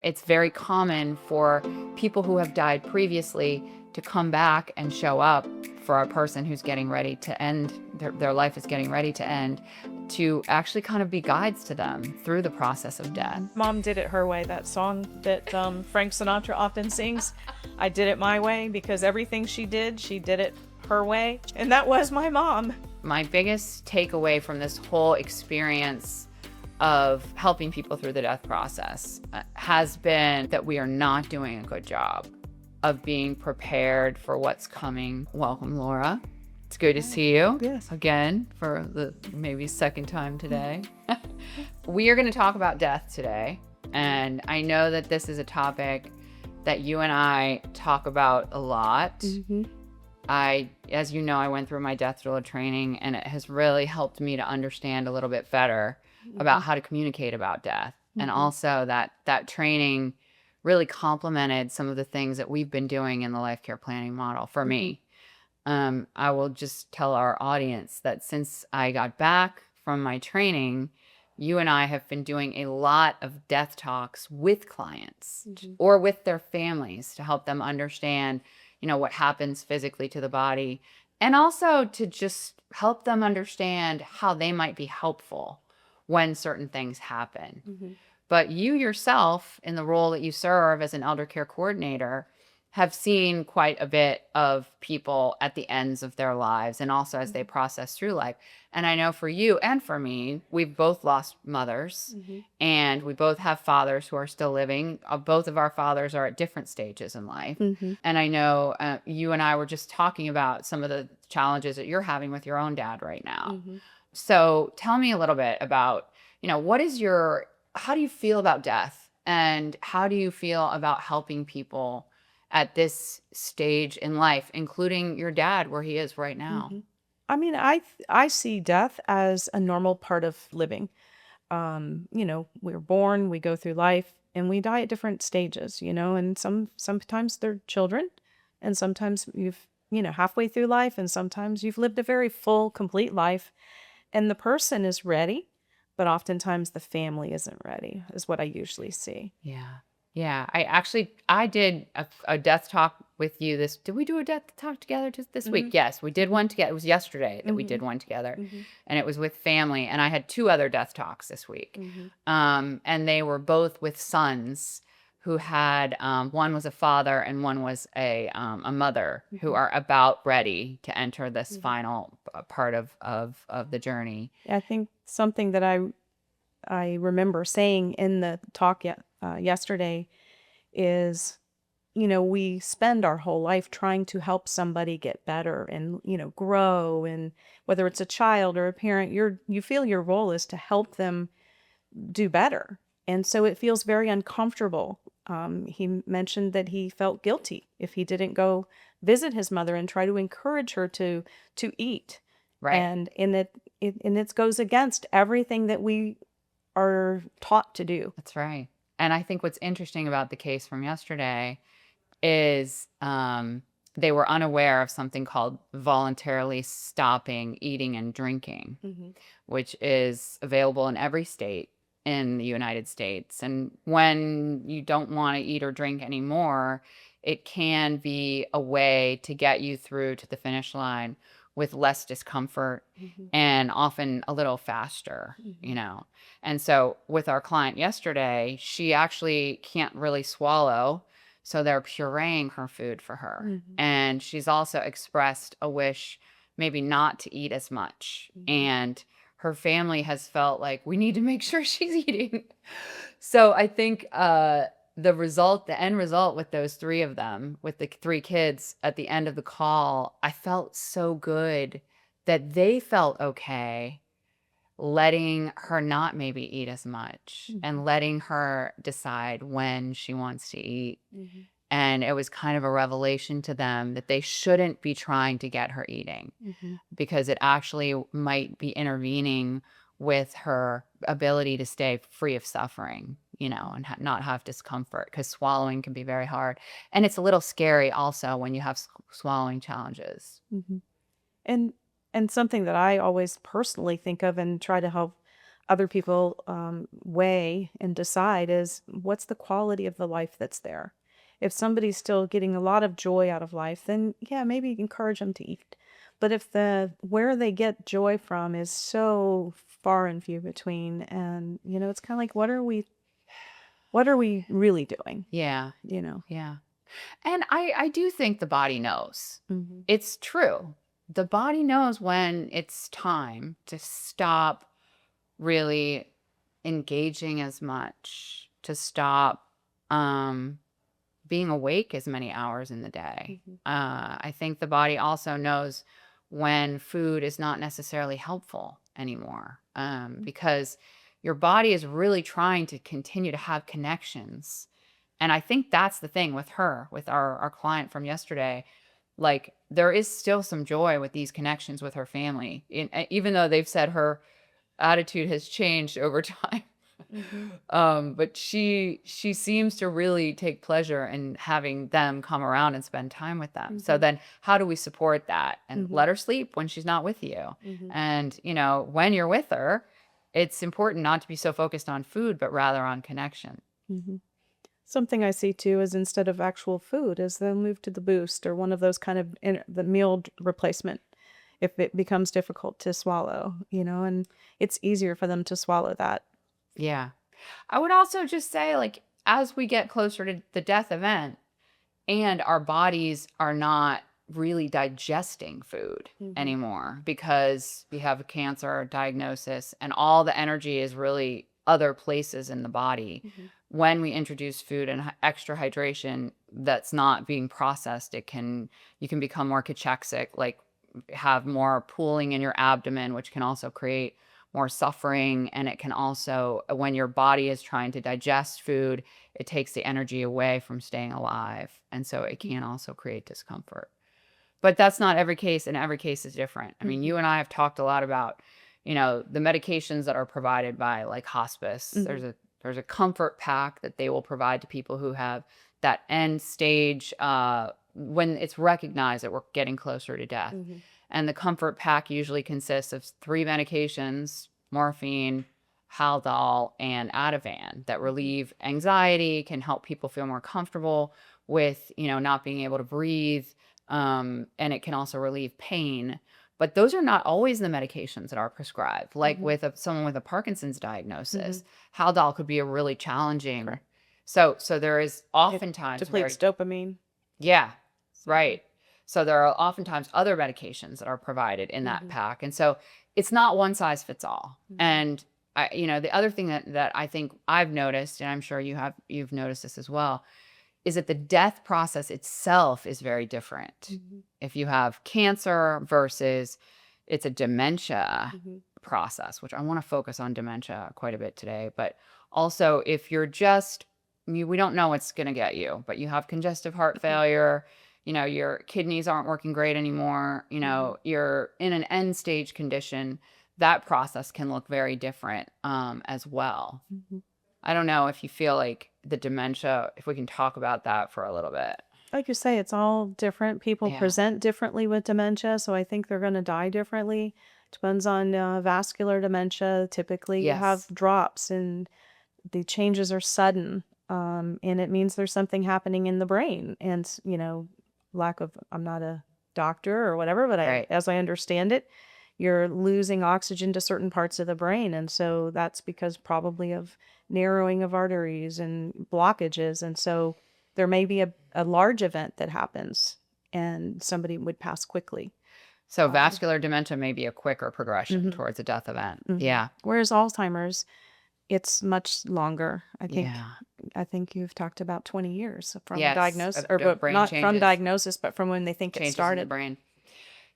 It's very common for people who have died previously to come back and show up for a person who's getting ready to end, their life is getting ready to end, to actually kind of be guides to them through the process of death. Mom did it her way, that song that Frank Sinatra often sings. I did it my way, because everything she did it her way. And that was my mom. My biggest takeaway from this whole experience of helping people through the death process has been that we are not doing a good job of being prepared for what's coming. Welcome, Laura. It's good to see you again for the maybe second time today. We are going to talk about death today. And I know that this is a topic that you and I talk about a lot. As you know, I went through my death doula training, and it has really helped me to understand a little bit better about how to communicate about death. And also that training really complemented some of the things that we've been doing in the life care planning model for me. I will just tell our audience that since I got back from my training, you and I have been doing a lot of death talks with clients or with their families to help them understand, what happens physically to the body, and also to just help them understand how they might be helpful when certain things happen. But you yourself, in the role that you serve as an elder care coordinator, have seen quite a bit of people at the ends of their lives and also as they process through life. And I know for you and for me, we've both lost mothers and we both have fathers who are still living. Both of our fathers are at different stages in life. And I know you and I were just talking about some of the challenges that you're having with your own dad right now. So tell me a little bit about, how do you feel about death, and how do you feel about helping people at this stage in life, including your dad, where he is right now? I mean, I see death as a normal part of living. We're born, we go through life, and we die at different stages, and sometimes they're children, and sometimes you've, halfway through life, and sometimes you've lived a very full, complete life, and the person is ready, but oftentimes the family isn't ready, is what I usually see. Yeah. I did a death talk with you. Did we do a death talk together this week? Yes, we did one together. It was yesterday that we did one together, and it was with family. And I had two other death talks this week. And they were both with sons who had, one was a father and one was a mother who are about ready to enter this final part of the journey. I think something that I remember saying in the talk yesterday is, we spend our whole life trying to help somebody get better and, grow. And whether it's a child or a parent, you feel your role is to help them do better. And so it feels very uncomfortable. He mentioned that he felt guilty if he didn't go visit his mother and try to encourage her to eat. Right. And it goes against everything that we are taught to do. That's right. And I think what's interesting about the case from yesterday is they were unaware of something called voluntarily stopping eating and drinking, which is available in every state in the United States. And when you don't want to eat or drink anymore, it can be a way to get you through to the finish line with less discomfort and often a little faster, And so with our client yesterday, she actually can't really swallow, so they're pureeing her food for her. And she's also expressed a wish maybe not to eat as much. And her family has felt like, we need to make sure she's eating. So I think the end result with those three of them, with the three kids at the end of the call, I felt so good that they felt okay letting her not maybe eat as much and letting her decide when she wants to eat. And it was kind of a revelation to them that they shouldn't be trying to get her eating because it actually might be intervening with her ability to stay free of suffering, and not have discomfort, because swallowing can be very hard. And it's a little scary also when you have swallowing challenges. And something that I always personally think of and try to help other people weigh and decide is what's the quality of the life that's there. If somebody's still getting a lot of joy out of life, then yeah, maybe encourage them to eat. But if the where they get joy from is so far and few between, and it's kind of like what are we really doing? Yeah. You know. Yeah. And I do think the body knows. Mm-hmm. It's true. The body knows when it's time to stop really engaging as much, to stop being awake as many hours in the day. Mm-hmm. I think the body also knows when food is not necessarily helpful anymore, because your body is really trying to continue to have connections. And I think that's the thing with her, with our client from yesterday. Like, there is still some joy with these connections with her family, even though they've said her attitude has changed over time. But she seems to really take pleasure in having them come around and spend time with them. So then how do we support that and let her sleep when she's not with you? And, when you're with her, it's important not to be so focused on food, but rather on connection. Something I see too is instead of actual food is they'll move to the boost or one of those kind of the meal replacement if it becomes difficult to swallow, and it's easier for them to swallow that. Yeah. I would also just say, like, as we get closer to the death event and our bodies are not really digesting food anymore because we have a cancer diagnosis and all the energy is really other places in the body. When we introduce food and extra hydration that's not being processed, you can become more cachexic, like have more pooling in your abdomen, which can also create more suffering. And it can also, when your body is trying to digest food, it takes the energy away from staying alive. And so it can also create discomfort. But that's not every case, and every case is different. I mean, you and I have talked a lot about, the medications that are provided by like hospice. There's a comfort pack that they will provide to people who have that end stage when it's recognized that we're getting closer to death. And the comfort pack usually consists of 3 medications, morphine, Haldol, and Ativan, that relieve anxiety, can help people feel more comfortable with, not being able to breathe. And it can also relieve pain. But those are not always the medications that are prescribed. Like with someone with a Parkinson's diagnosis, Haldol could be a really challenging. Sure. So there is oftentimes depletes dopamine. Yeah, right. So there are oftentimes other medications that are provided in that pack. And so it's not one size fits all. And the other thing that I think I've noticed, and I'm sure you've noticed this as well, is that the death process itself is very different. If you have cancer versus it's a dementia process, which I want to focus on dementia quite a bit today. But also if you're we don't know what's going to get you, but you have congestive heart failure, your kidneys aren't working great anymore, you're in an end stage condition, that process can look very different as well. I don't know if you feel like the dementia, if we can talk about that for a little bit. Like you say, it's all different. People Yeah. present differently with dementia, so I think they're going to die differently. Depends on vascular dementia. Typically, you have drops and the changes are sudden, and it means there's something happening in the brain. And, I'm not a doctor or whatever, but as I understand it, you're losing oxygen to certain parts of the brain. And so that's because probably of narrowing of arteries and blockages. And so there may be a large event that happens and somebody would pass quickly. So vascular dementia may be a quicker progression towards a death event. Yeah. Whereas Alzheimer's, it's much longer. I think you've talked about 20 years from diagnosis, or not changes. From diagnosis, but from when they think it started. In the brain.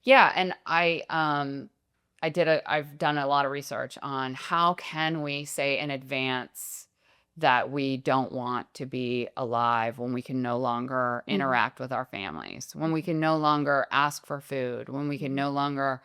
Yeah, and I've done a lot of research on how can we say in advance that we don't want to be alive when we can no longer interact with our families, when we can no longer ask for food, when we can no longer,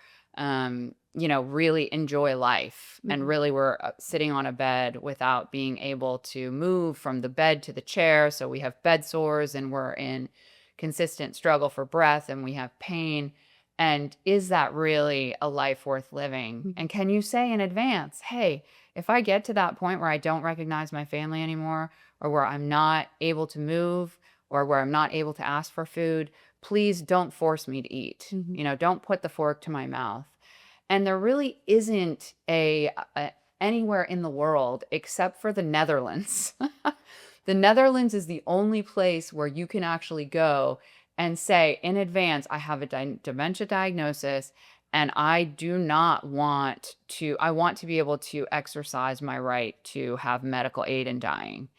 really enjoy life. And really we're sitting on a bed without being able to move from the bed to the chair. So we have bed sores and we're in consistent struggle for breath and we have pain. And is that really a life worth living? And can you say in advance, hey, If I get to that point where I don't recognize my family anymore, or where I'm not able to move, or where I'm not able to ask for food, please don't force me to eat. Don't put the fork to my mouth. And there really isn't anywhere in the world except for the Netherlands. The Netherlands is the only place where you can actually go and say in advance, I have a dementia diagnosis, and I want to be able to exercise my right to have medical aid in dying.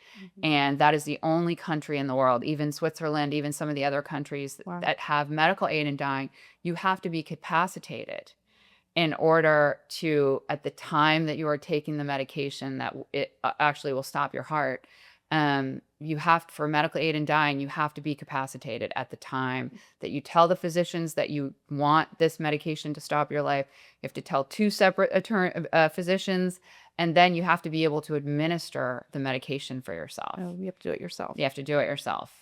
And that is the only country in the world, even Switzerland, even some of the other countries that have medical aid in dying, you have to be capacitated in order to, at the time that you are taking the medication that it actually will stop your heart. For medical aid in dying, you have to be capacitated at the time that you tell the physicians that you want this medication to stop your life. You have to tell 2 separate physicians, and then you have to be able to administer the medication for yourself. Oh, you have to do it yourself. You have to do it yourself.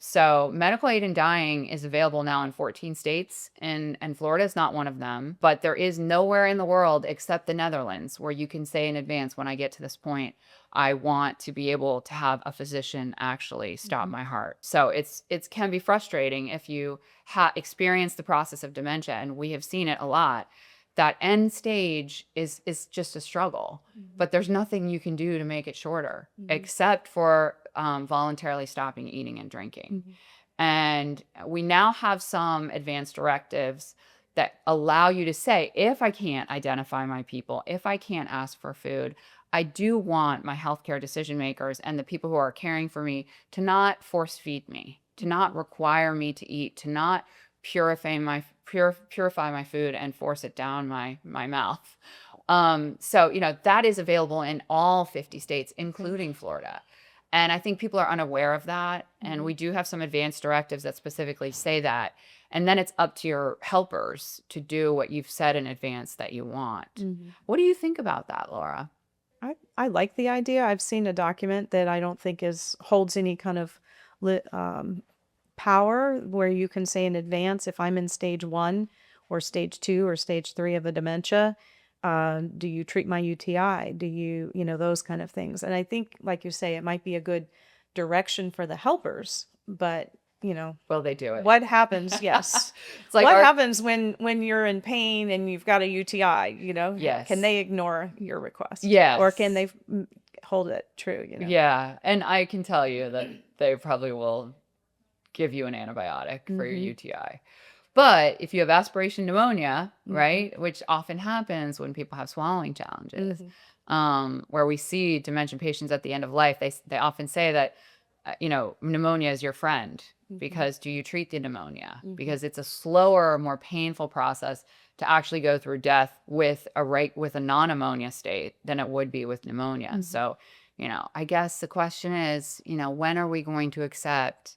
So medical aid in dying is available now in 14 states, and Florida is not one of them. But there is nowhere in the world except the Netherlands where you can say in advance, when I get to this point, I want to be able to have a physician actually stop my heart. So it can be frustrating if you experience the process of dementia, and we have seen it a lot. That end stage is just a struggle, but there's nothing you can do to make it shorter except for voluntarily stopping eating and drinking. And we now have some advanced directives that allow you to say, if I can't identify my people, if I can't ask for food, I do want my healthcare decision makers and the people who are caring for me to not force feed me, to not require me to eat, to not purify my food and force it down my mouth. So, that is available in all 50 states, including Florida. And I think people are unaware of that. And we do have some advanced directives that specifically say that. And then it's up to your helpers to do what you've said in advance that you want. What do you think about that, Laura? I like the idea. I've seen a document that I don't think holds any kind of power, where you can say in advance, if I'm in stage 1 or stage 2 or stage 3 of the dementia, do you treat my UTI? Do you, those kind of things. And I think, like you say, it might be a good direction for the helpers, but will they do it? What happens? Yes. It's like, what happens when you're in pain and you've got a UTI, Yes. Can they ignore your request? Yes. Or can they hold it true, Yeah. And I can tell you that they probably will give you an antibiotic for your UTI. But if you have aspiration pneumonia, right, which often happens when people have swallowing challenges, where we see dementia patients at the end of life, they often say that, pneumonia is your friend, because do you treat the pneumonia? Because it's a slower, more painful process to actually go through death with a non-pneumonia state than it would be with pneumonia. So, I guess the question is, when are we going to accept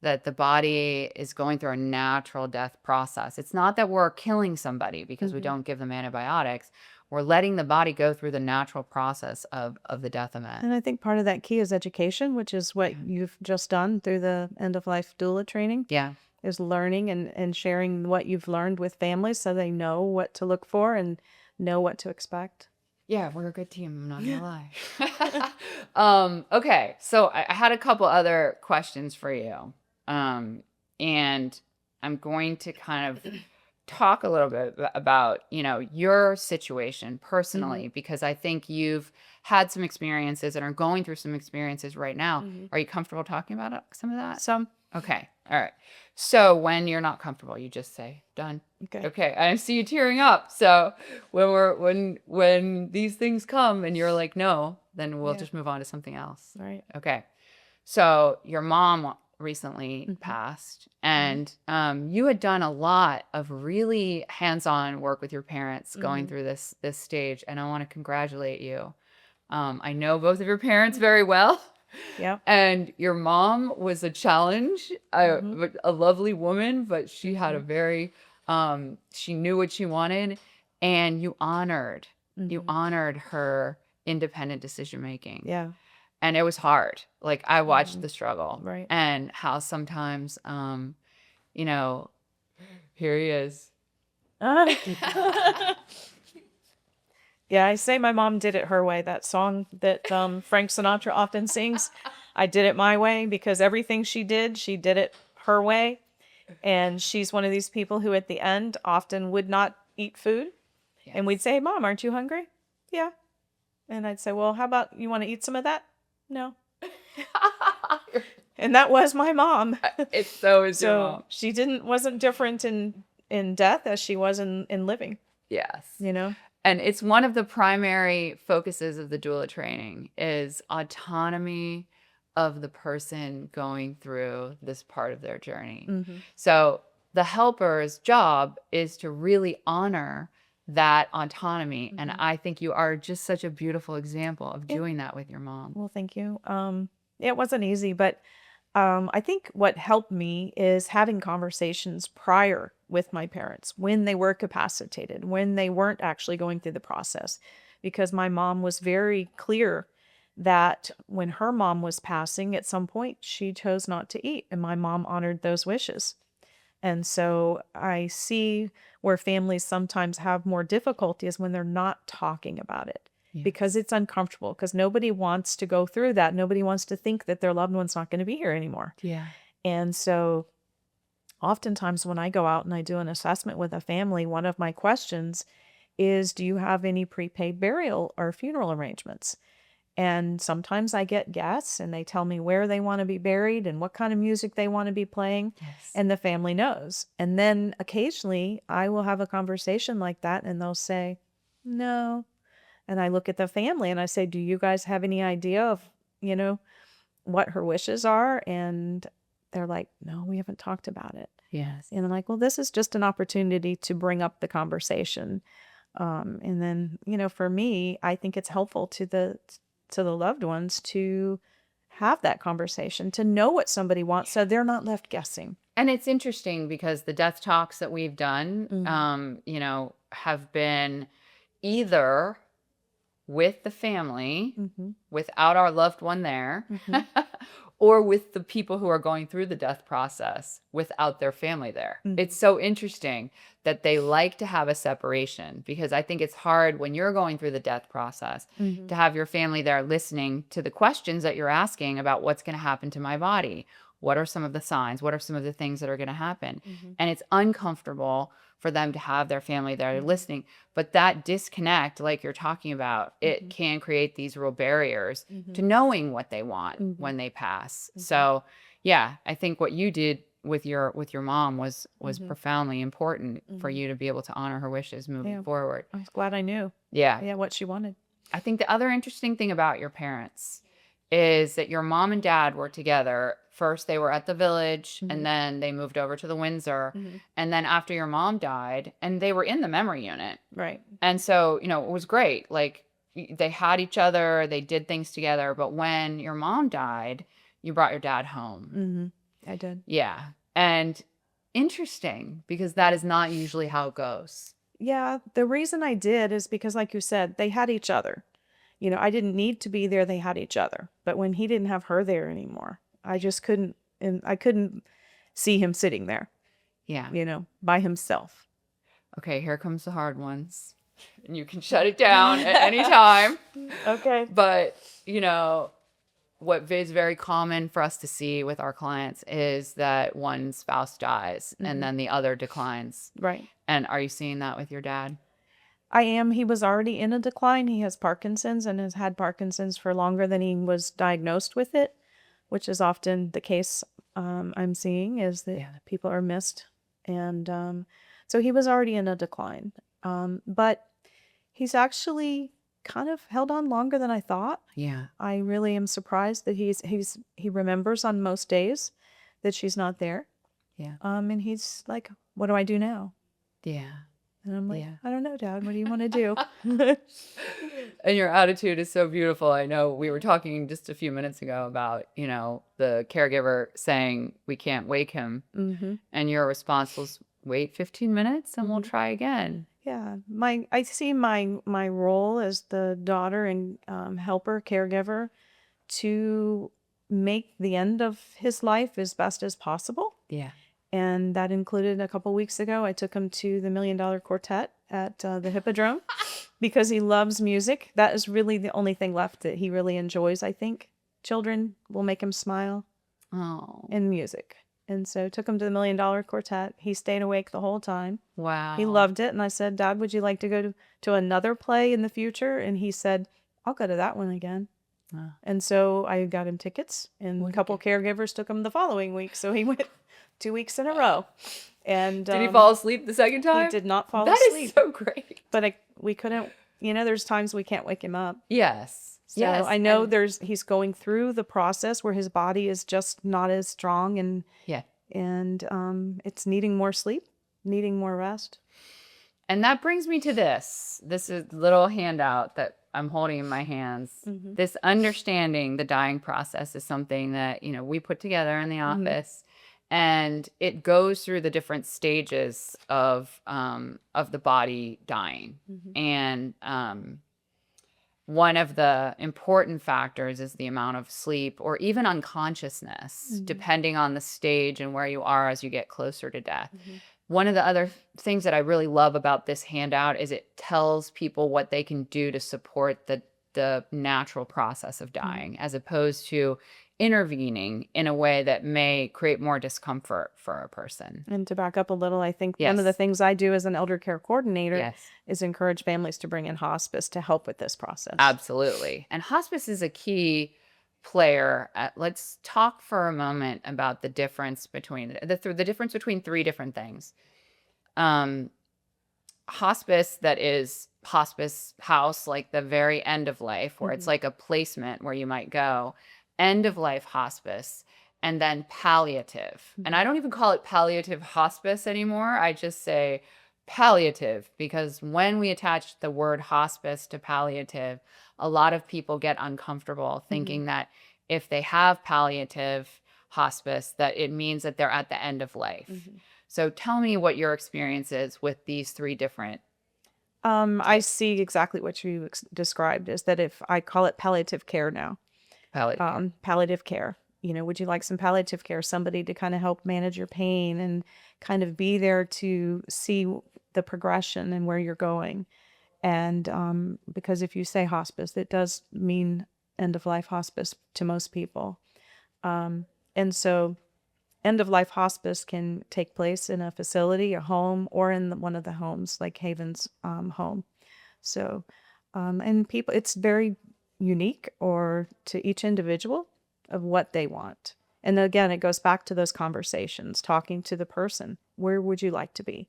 that the body is going through a natural death process? It's not that we're killing somebody because we don't give them antibiotics. We're letting the body go through the natural process of the death event. And I think part of that key is education, which is what you've just done through the end-of-life doula training. Yeah. Is learning and sharing what you've learned with families so they know what to look for and know what to expect. Yeah, we're a good team. I'm not gonna lie. Okay, so I had a couple other questions for you. And I'm going to kind of talk a little bit about, your situation personally, because I think you've had some experiences and are going through some experiences right now. Are you comfortable talking about some of that? Some. Okay. All right. So when you're not comfortable, you just say done. Okay. I see you tearing up. So when these things come and you're like, no, then we'll just move on to something else. Right. Okay. So your mom recently passed, and you had done a lot of really hands-on work with your parents going through this stage, and I want to congratulate you. I know both of your parents very well. Yeah. And your mom was a challenge, a lovely woman, but she had a very, she knew what she wanted, and you honored her independent decision making. Yeah. And it was hard. Like, I watched the struggle. Right. And how sometimes, here he is. Yeah, I say my mom did it her way. That song that Frank Sinatra often sings, I did it my way, because everything she did it her way. And she's one of these people who at the end often would not eat food. And we'd Yes. say, Mom, aren't you hungry? Yeah. And I'd say, well, how about you want to eat some of that? No. And that was my mom. It's so is your So mom. she wasn't different in death as she was in living, Yes. you know? And it's one of the primary focuses of the doula training is autonomy of the person going through this part of their journey. Mm-hmm. So the helper's job is to really honor that autonomy. And I think you are just such a beautiful example of doing that with your mom. Well, thank you. It wasn't easy, but I think what helped me is having conversations prior with my parents when they were capacitated, when they weren't actually going through the process, because my mom was very clear that when her mom was passing, at some point she chose not to eat, and my mom honored those wishes. And so I see where families sometimes have more difficulty is when they're not talking about it because it's uncomfortable, because nobody wants to go through that. Nobody wants to think that their loved one's not going to be here anymore. Yeah. And so oftentimes when I go out and I do an assessment with a family, one of my questions is, do you have any prepaid burial or funeral arrangements? And sometimes I get guests and they tell me where they want to be buried and what kind of music they want to be playing. Yes. And the family knows. And then occasionally I will have a conversation like that and they'll say, no. And I look at the family and I say, do you guys have any idea of, what her wishes are? And they're like, no, we haven't talked about it. Yes. And I'm like, well, this is just an opportunity to bring up the conversation. And then, for me, I think it's helpful to the loved ones to have that conversation, to know what somebody wants so they're not left guessing. And it's interesting because the death talks that we've done, have been either with the family, without our loved one there, or with the people who are going through the death process without their family there. It's so interesting that they like to have a separation, because I think it's hard when you're going through the death process to have your family there listening to the questions that you're asking about what's going to happen to my body. What are some of the signs? What are some of the things that are going to happen? And it's uncomfortable for them to have their family there listening. But that disconnect, like you're talking about, it can create these real barriers to knowing what they want when they pass. So yeah, I think what you did with your mom was profoundly important for you to be able to honor her wishes moving forward. I was glad I knew. Yeah. What she wanted. I think the other interesting thing about your parents is that your mom and dad were together. First, they were at the village, and then they moved over to the Windsor. And then after your mom died, and they were in the memory unit. Right. And so, it was great. Like, they had each other, they did things together. But when your mom died, you brought your dad home. I did. Yeah. And interesting, because that is not usually how it goes. Yeah. The reason I did is because, like you said, they had each other. I didn't need to be there. They had each other. But when he didn't have her there anymore, I just couldn't, and I couldn't see him sitting there. Yeah. By himself. Okay, here comes the hard ones. And you can shut it down at any time. Okay. But, what is very common for us to see with our clients is that one spouse dies and then the other declines. Right. And are you seeing that with your dad? I am. He was already in a decline. He has Parkinson's and has had Parkinson's for longer than he was diagnosed with it, which is often the case I'm seeing, is that people are missed. And so he was already in a decline. But he's actually kind of held on longer than I thought. Yeah. I really am surprised that he remembers on most days that she's not there. Yeah. And he's like, what do I do now? Yeah. And I'm like, I don't know, Dad. What do you want to do? And your attitude is so beautiful. I know we were talking just a few minutes ago about, the caregiver saying we can't wake him. And your response was, wait 15 minutes and we'll try again. Yeah. I see my role as the daughter and helper, caregiver, to make the end of his life as best as possible. Yeah. And that included a couple weeks ago, I took him to the $1 Million Quartet at the Hippodrome because he loves music. That is really the only thing left that he really enjoys, I think. Children will make him smile, Oh, and music. And so took him to the Million Dollar Quartet. He stayed awake the whole time. wow. He loved it. And I said, Dad, would you like to go to another play in the future? And he said, I'll go to that one again. And so I got him tickets, and a couple caregivers took him the following week. So he went 2 weeks in a row. And Did he fall asleep the second time? he did not fall That asleep. is so great. But we couldn't, there's times we can't wake him up. Yes. So yes. I know and- he's going through the process where his body is just not as strong, and yeah. it's needing more sleep, needing more rest. And that brings me to this. This is a little handout that I'm holding in my hands. Mm-hmm. This understanding the dying process is something that, we put together in the office, and it goes through the different stages of the body dying. And one of the important factors is the amount of sleep or even unconsciousness, depending on the stage and where you are as you get closer to death. One of the other things that I really love about this handout is it tells people what they can do to support the natural process of dying, as opposed to intervening in a way that may create more discomfort for a person. And to back up a little, I think one of the things I do as an elder care coordinator is encourage families to bring in hospice to help with this process. Absolutely. And hospice is a key player. Let's talk for a moment about the difference between the difference between three different things. Hospice, that is hospice house, like the very end of life, where it's like a placement where you might go. End of life hospice, and then palliative. And I don't even call it palliative hospice anymore. I just say palliative, because when we attach the word hospice to palliative, a lot of people get uncomfortable thinking that if they have palliative hospice, that it means that they're at the end of life. So tell me what your experience is with these three different. I see exactly what you described, is that if I call it palliative care now. Palliative care. Would you like some palliative care? Somebody to kind of help manage your pain and kind of be there to see the progression and where you're going. And because if you say hospice, it does mean end of life hospice to most people. And so end of life hospice can take place in a facility, a home, or in one of the homes, like Haven's home. So, and people, it's very unique or to each individual of what they want. And again, it goes back to those conversations, talking to the person. Where would you like to be?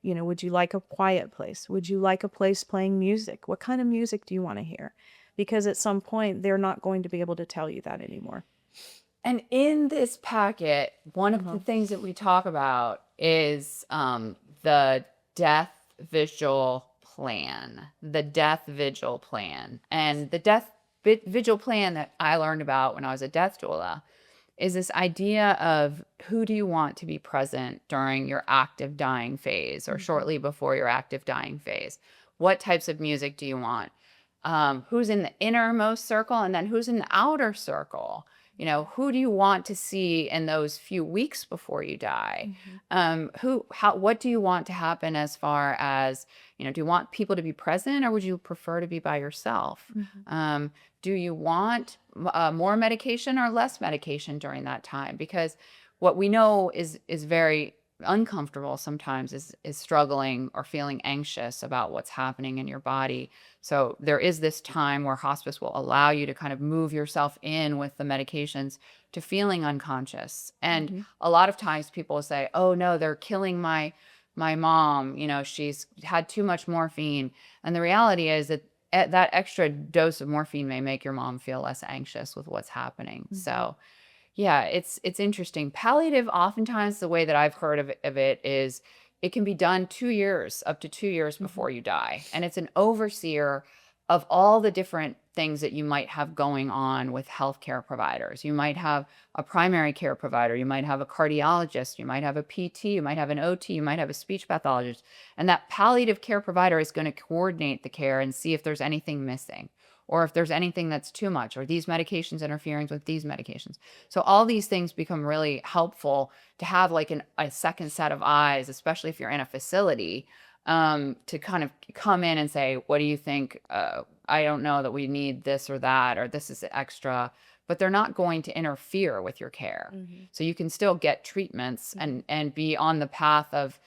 Would you like a quiet place? Would you like a place playing music? What kind of music do you want to hear? Because at some point, they're not going to be able to tell you that anymore. And in this packet, one of the things that we talk about is the death vigil plan. The death vigil plan. And the death vigil plan that I learned about when I was a death doula is this idea of who do you want to be present during your active dying phase or shortly before your active dying phase? What types of music do you want? Who's in the innermost circle, and then who's in the outer circle? Who do you want to see in those few weeks before you die? What do you want to happen as far as, do you want people to be present, or would you prefer to be by yourself? Do you want more medication or less medication during that time? Because what we know is very uncomfortable sometimes is struggling or feeling anxious about what's happening in your body. So there is this time where hospice will allow you to kind of move yourself in with the medications to feeling unconscious. And a lot of times people will say, oh no, they're killing my mom, she's had too much morphine. And the reality is that that extra dose of morphine may make your mom feel less anxious with what's happening. So yeah, it's interesting. Palliative, oftentimes the way that I've heard of it is it can be done 2 years, up to 2 years before you die. And it's an overseer of all the different things that you might have going on with healthcare providers. You might have a primary care provider, you might have a cardiologist, you might have a PT, you might have an OT, you might have a speech pathologist. And that palliative care provider is going to coordinate the care and see if there's anything missing, or if there's anything that's too much, or these medications interfering with these medications. So all these things become really helpful to have like a second set of eyes, especially if you're in a facility, to kind of come in and say, what do you think? I don't know that we need this or that, or this is extra, but they're not going to interfere with your care. So you can still get treatments and be on the path of,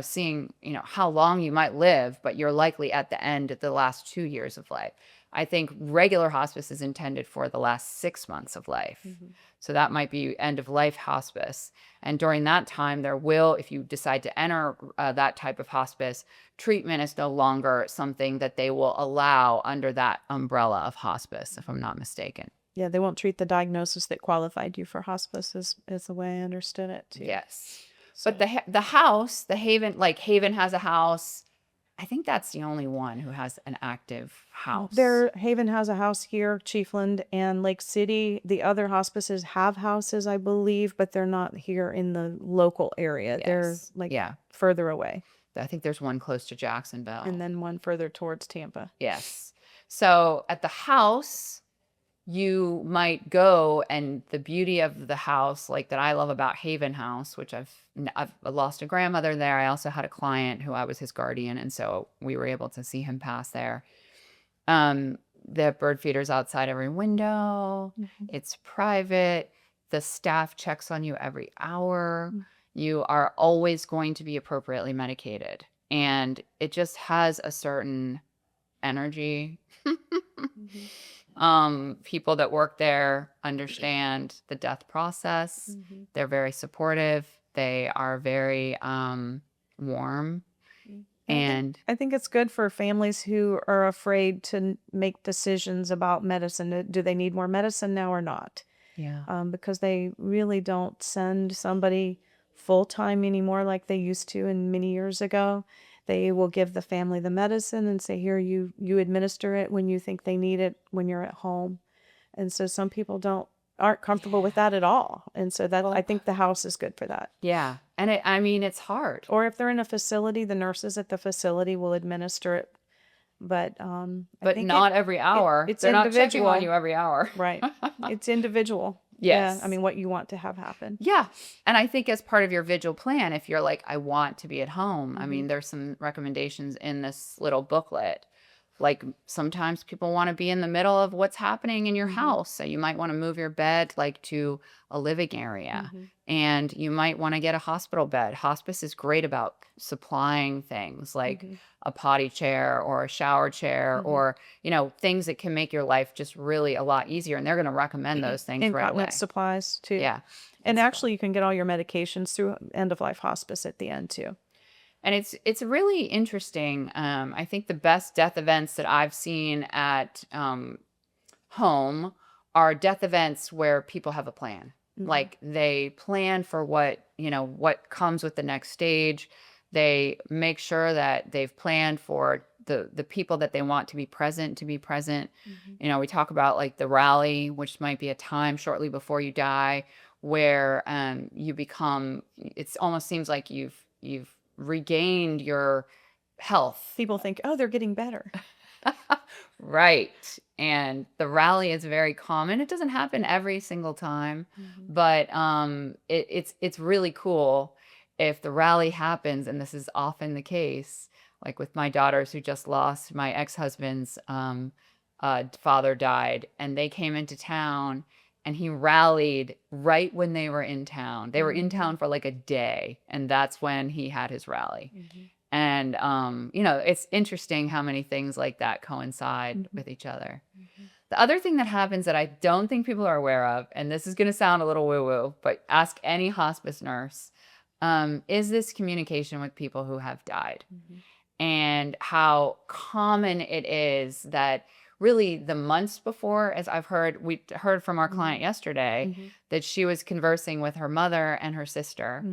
seeing, how long you might live, but you're likely at the end of the last 2 years of life. I think regular hospice is intended for the last 6 months of life. So that might be end of life hospice. And during that time, there will, if you decide to enter that type of hospice, treatment is no longer something that they will allow under that umbrella of hospice, if I'm not mistaken. Yeah, they won't treat the diagnosis that qualified you for hospice is the way I understood it too. Yes. But the house, the Haven, like Haven has a house. I think that's the only one who has an active house. Haven has a house here, Chiefland and Lake City. The other hospices have houses, I believe, but they're not here in the local area. Yes. They're further away. I think there's one close to Jacksonville. And then one further towards Tampa. Yes. So at the house, you might go, and the beauty of the house, like that I love about Haven House, which I've lost a grandmother there. I also had a client who I was his guardian, and so we were able to see him pass there. The bird feeder's outside every window. It's private. The staff checks on you every hour. You are always going to be appropriately medicated, and it just has a certain energy. People that work there understand the death process. They're very supportive. They are very warm. And I think it's good for families who are afraid to make decisions about medicine. Do they need more medicine now or not? Yeah. Because they really don't send somebody full time anymore like they used to in many years ago. They will give the family the medicine and say, here, you administer it when you think they need it when you're at home. And so some people aren't comfortable with that at all. And so I think the house is good for that. Yeah. And it's hard. Or if they're in a facility, the nurses at the facility will administer it. But not every hour. It's They're individual. not checking on you every hour. Right. It's individual. Yes. Yeah. I mean, what you want to have happen. Yeah. And I think as part of your vigil plan, if you're like, I want to be at home, I mean, there's some recommendations in this little booklet. Like sometimes people want to be in the middle of what's happening in your house. So you might want to move your bed like to a living area, and you might want to get a hospital bed. Hospice is great about supplying things like a potty chair or a shower chair or, things that can make your life just really a lot easier. And they're going to recommend those things right away. Incontinence supplies too. Yeah. And actually you can get all your medications through end of life hospice at the end too. And it's really interesting. I think the best death events that I've seen at home are death events where people have a plan. Like they plan for what comes with the next stage. They make sure that they've planned for the people that they want to be present. We talk about like the rally, which might be a time shortly before you die, where you become. It almost seems like you've regained your health. People think, oh, they're getting better. Right. And the rally is very common. It doesn't happen every single time, but it's really cool if the rally happens, and this is often the case, like with my daughters who just lost my ex-husband's father died, and they came into town, and he rallied right when they were in town. They were in town for like a day, and that's when he had his rally. And, it's interesting how many things like that coincide with each other. The other thing that happens that I don't think people are aware of, and this is going to sound a little woo-woo, but ask any hospice nurse, is this communication with people who have died. And how common it is that really the months before, as we heard from our client yesterday, that she was conversing with her mother and her sister.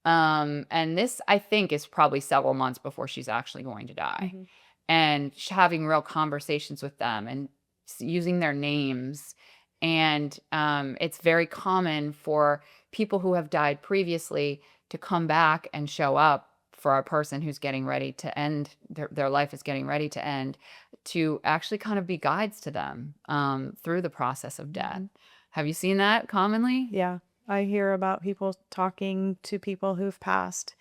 And this, I think, is probably several months before she's actually going to die. And having real conversations with them and using their names. And it's very common for people who have died previously to come back and show up for a person who's getting ready to end, their life is getting ready to end, to actually kind of be guides to them through the process of death. Have you seen that commonly? Yeah. I hear about people talking to people who've passed,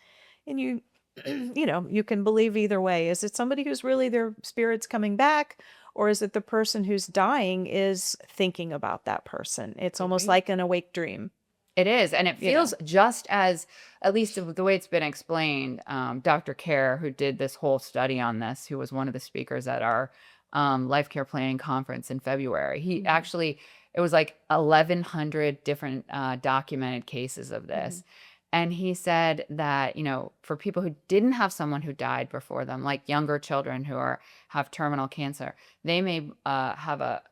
and you you can believe either way. Is it somebody who's really their spirit's coming back, or is it the person who's dying is thinking about that person? It's almost Right. like an awake dream, It is, and it you know. feels just as, at least the way it's been explained, Dr. Kerr, who did this whole study on this, who was one of the speakers at our life care planning conference in February. He Mhm. actually, it was like 1,100 different documented cases of Mhm. this. And he said that, for people who didn't have someone who died before them, like younger children who have terminal cancer, they may have a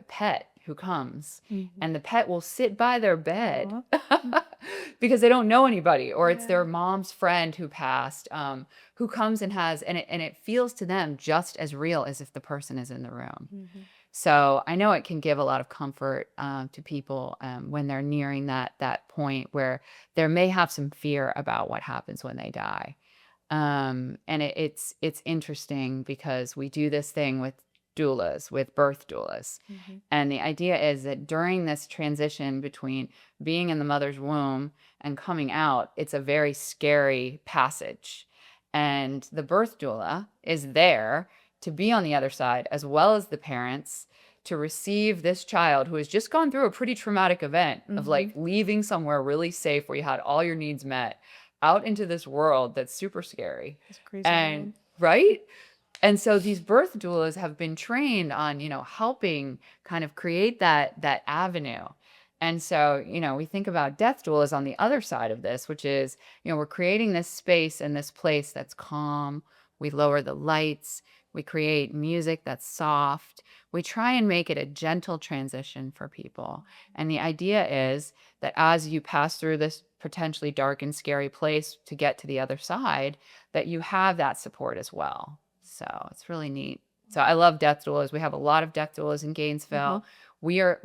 pet who comes, Mhm. and the pet will sit by their bed Aw. because they don't know anybody, or it's Yeah. their mom's friend who passed, who comes and it feels to them just as real as if the person is in the room. Mhm. So I know it can give a lot of comfort to people when they're nearing that point where there may have some fear about what happens when they die. And it's interesting because we do this thing with doulas, with birth doulas. Mhm. And the idea is that during this transition between being in the mother's womb and coming out, it's a very scary passage. And the birth doula is there to be on the other side, as well as the parents, to receive this child who has just gone through a pretty traumatic event of like Mhm. leaving somewhere really safe where you had all your needs met out into this world that's super scary. It's a crazy And world. right? And so these birth doulas have been trained on, helping kind of create that avenue. And so, we think about death doulas on the other side of this, which is, we're creating this space and this place that's calm. We lower the lights. We create music that's soft. We try and make it a gentle transition for people. And the idea is that as you pass through this potentially dark and scary place to get to the other side, that you have that support as well. So it's really neat. So I love death doulas. We have a lot of death doulas in Uh-huh. Gainesville. We are,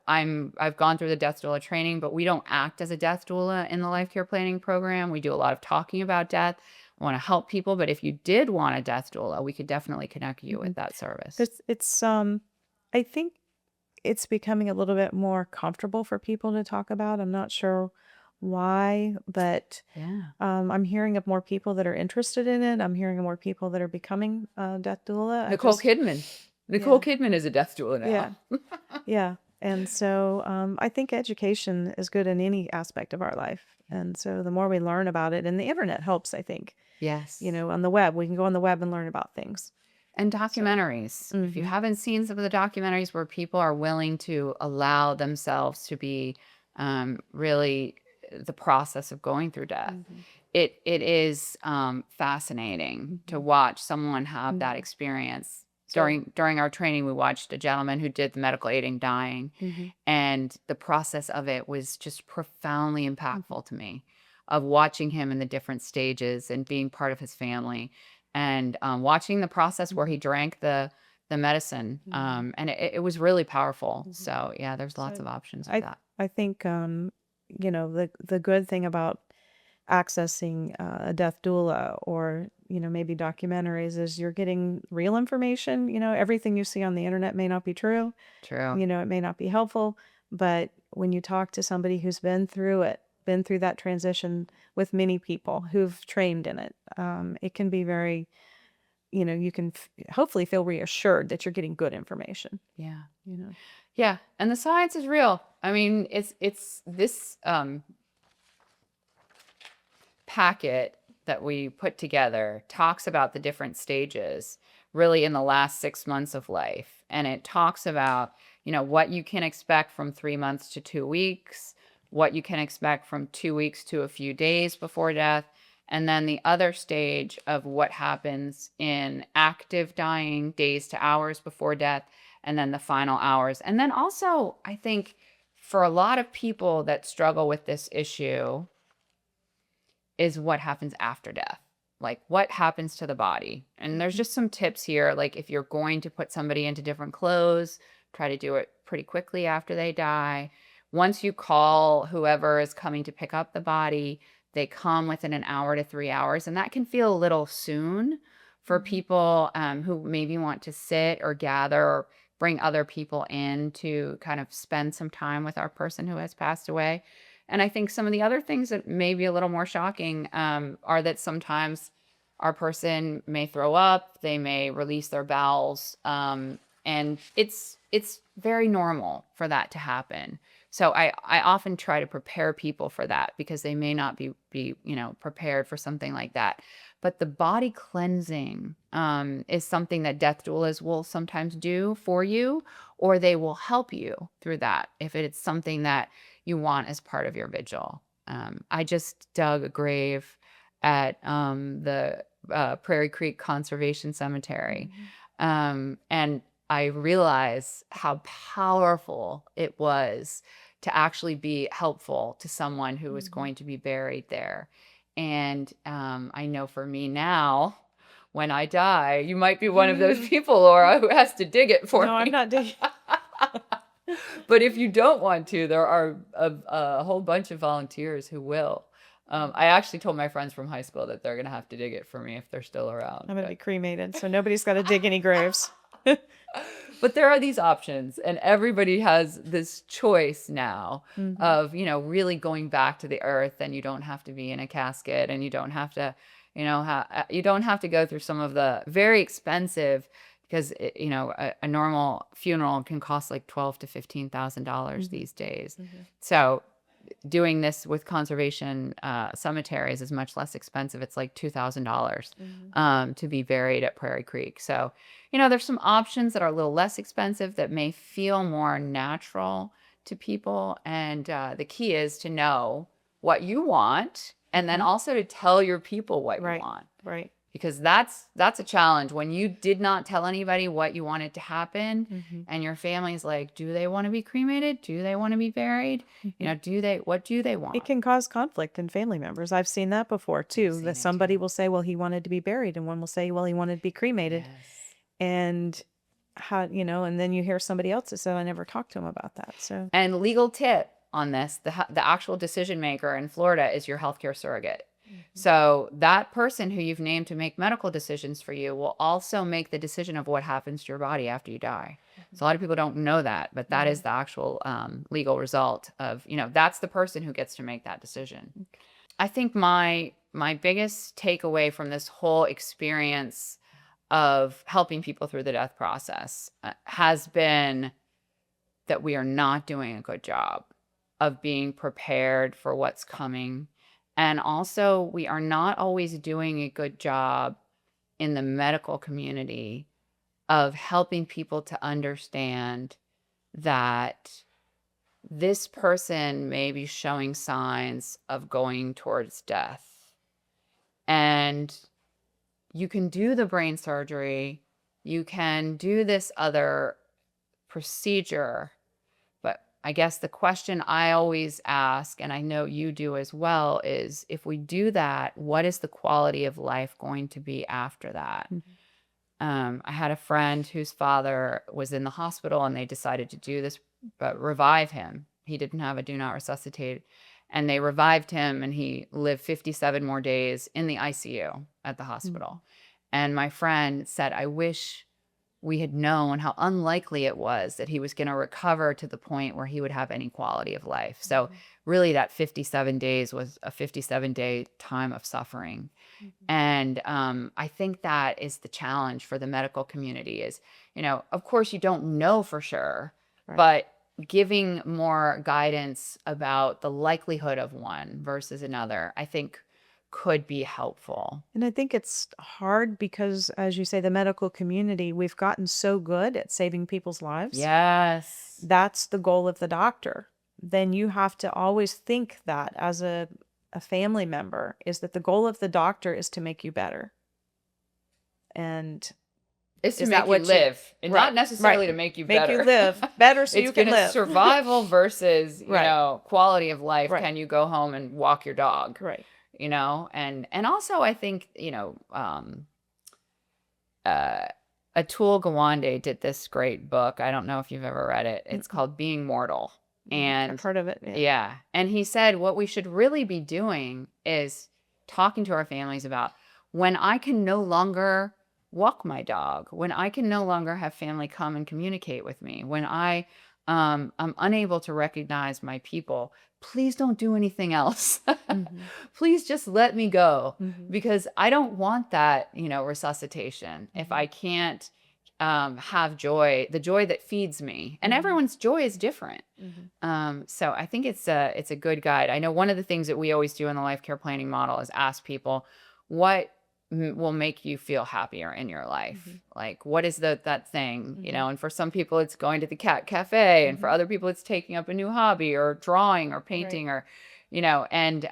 I've gone through the death doula training, but we don't act as a death doula in the life care planning program. We do a lot of talking about death. I want to help people, but if you did want a death doula, we could definitely connect you with Mhm. that service. It's I think it's becoming a little bit more comfortable for people to talk about. I'm not sure why, but Yeah. I'm hearing of more people that are interested in it. I'm hearing of more people that are becoming death doula. I Nicole just, Kidman. Nicole yeah, Kidman is a death doula yeah, now. yeah. And so I think education is good in any aspect of our life. And so the more we learn about it, and the internet helps, I think, Yes. on the web, we can go on the web and learn about things. And So, documentaries. If you mm-hmm, haven't seen some of the documentaries where people are willing to allow themselves to be really the process of going through death, mm-hmm, it is fascinating to mm-hmm, watch someone have that mm-hmm. experience. So, During our training, we watched a gentleman who did the medical aiding dying, mm-hmm, and the process of it was just profoundly mm-hmm, impactful to me, of watching him in the different stages and being part of his family, and watching the process where he drank the medicine, mm-hmm, and it was really powerful. mm-hmm. So yeah, there's lots So of options with I that. I think the good thing about accessing a death doula, or maybe documentaries, is you're getting real information. Everything you see on the internet may not be true. True. It may not be helpful, but when you talk to somebody who's been through it, been through that transition with many people who've trained in it, it can be very, you can hopefully feel reassured that you're getting good information. Yeah. You know. Yeah, and the science is real. I mean, it's this packet that we put together talks about the different stages really in the last 6 months of life, and it talks about what you can expect from 3 months to 2 weeks, what you can expect from 2 weeks to a few days before death, and then the other stage of what happens in active dying, days to hours before death, and then the final hours. And then also, I think for a lot of people that struggle with this issue is what happens after death. Like what happens to the body. And there's Mhm. just some tips here. Like if you're going to put somebody into different clothes, try to do it pretty quickly after they die. Once you call whoever is coming to pick up the body, they come within an hour to 3 hours. And that can feel a little soon for Mhm. people who maybe want to sit or gather or bring other people in to kind of spend some time with our person who has passed away. And I think some of the other things that may be a little more shocking are that sometimes our person may throw up, they may release their bowels, and it's very normal for that to happen. So I often try to prepare people for that because they may not be prepared for something like that. But the body cleansing is something that death doulas will sometimes do for you, or they will help you through that if it's something that you want as part of your vigil. I just dug a grave at the Prairie Creek Conservation Cemetery. And I realized how powerful it was to actually be helpful to someone who was going to be buried there. And I know for me now, when I die, you might be one of those people, Laura, who has to dig it for No, me. I'm not digging. But if you don't want to, there are a whole bunch of volunteers who will. I actually told my friends from high school that they're going to have to dig it for me if they're still around. I'm going to be cremated, so nobody's got to dig any graves. But there are these options, and everybody has this choice now of, really going back to the earth, and you don't have to be in a casket, and you don't have to, you don't have to go through some of the very expensive, because a normal funeral can cost like $12,000 to $15,000 these days. So doing this with conservation cemeteries is much less expensive. It's like $2,000 to be buried at Prairie Creek. So, there's some options that are a little less expensive that may feel more natural to people. And the key is to know what you want, and then also to tell your people what you want. Right. Because that's a challenge when you did not tell anybody what you wanted to happen, and your family's like, do they want to be cremated? Do they want to be buried? What do they want? It can cause conflict in family members. I've seen that before too, that somebody will say, well, he wanted to be buried, and one will say, well, he wanted to be cremated. And and then you hear somebody else that said, I never talked to him about that. So, and legal tip on this, the actual decision maker in Florida is your healthcare surrogate. So that person who you've named to make medical decisions for you will also make the decision of what happens to your body after you die. So a lot of people don't know that, but that is the actual legal result of, that's the person who gets to make that decision. I think my biggest takeaway from this whole experience of helping people through the death process has been that we are not doing a good job of being prepared for what's coming. And also, we are not always doing a good job in the medical community of helping people to understand that this person may be showing signs of going towards death. And you can do the brain surgery, you can do this other procedure, but I guess the question I always ask, and I know you do as well, is if we do that, what is the quality of life going to be after that? I had a friend whose father was in the hospital, and they decided to do this, but revive him. He didn't have a do not resuscitate. And they revived him, and he lived 57 more days in the ICU at the hospital. And my friend said, I wish we had known how unlikely it was that he was going to recover to the point where he would have any quality of life. So really that 57 days was a 57-day time of suffering. And I think that is the challenge for the medical community is, of course you don't know for sure, but giving more guidance about the likelihood of one versus another, I think could be helpful. And I think it's hard because, as you say, the medical community, we've gotten so good at saving people's lives. Yes. That's the goal of the doctor. Then you have to always think that as a family member, is that the goal of the doctor is to make you better. And is to make you live, and not necessarily to make you better. Make you live better so you can live. It's survival versus, quality of life. Can you go home and walk your dog? Right. And also I think, Atul Gawande did this great book. I don't know if you've ever read it. It's called Being Mortal. And I've heard of it. Yeah. And he said, what we should really be doing is talking to our families about when I can no longer walk my dog, when I can no longer have family come and communicate with me, when I'm unable to recognize my people, please don't do anything else. Please just let me go, because I don't want that, resuscitation. If I can't have joy, the joy that feeds me, and everyone's joy is different. So I think it's a good guide. I know one of the things that we always do in the life care planning model is ask people, what will make you feel happier in your life? Like, what is that thing, and for some people it's going to the cat cafe, and for other people it's taking up a new hobby or drawing or painting, or, and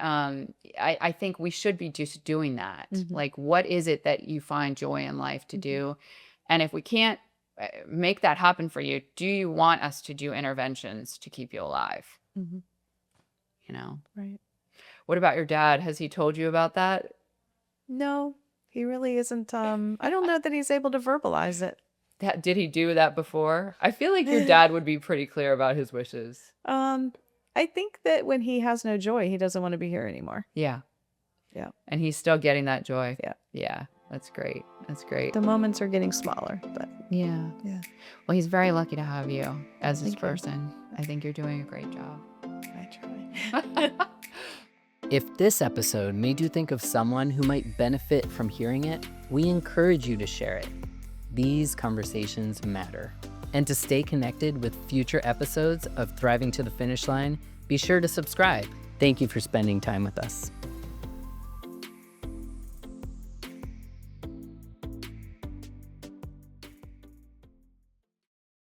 I think we should be just doing that. Like, what is it that you find joy in life to do? And if we can't make that happen for you, do you want us to do interventions to keep you alive? Right. What about your dad? Has he told you about that? No, he really isn't. I don't know that he's able to verbalize it. Did he do that before? I feel like your dad would be pretty clear about his wishes. I think that when he has no joy, he doesn't want to be here anymore. Yeah. Yeah. And he's still getting that joy. Yeah. Yeah. That's great. That's great. The moments are getting smaller, but yeah. Well, he's very lucky to have you as his person. I think you're doing a great job. I try. If this episode made you think of someone who might benefit from hearing it, we encourage you to share it. These conversations matter. And to stay connected with future episodes of Thriving to the Finish Line, be sure to subscribe. Thank you for spending time with us.